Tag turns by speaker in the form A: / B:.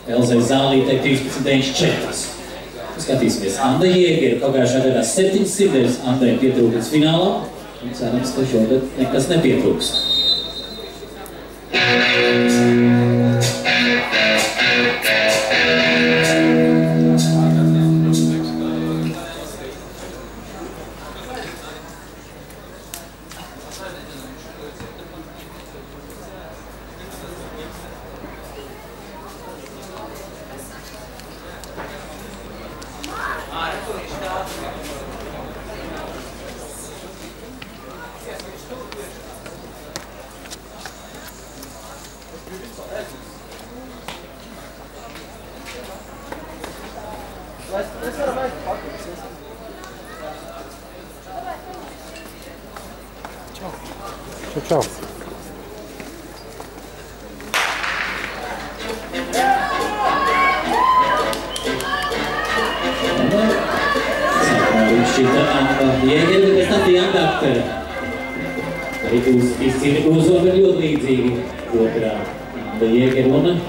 A: Elzai Zālītei 13.94. Skatīsimies. Anda Jēgere pagājušā gadā 7 sirdēs Andai pietrūkums finālā. Un cerams, ka šogad nekas nepietrūks.
B: Čau.
A: Šita Anda Jēgere, bet pēc tam bija Anda Aktere. Arī izcīni uzvaru ļoti līdzīgi otrā Anda Jēgere un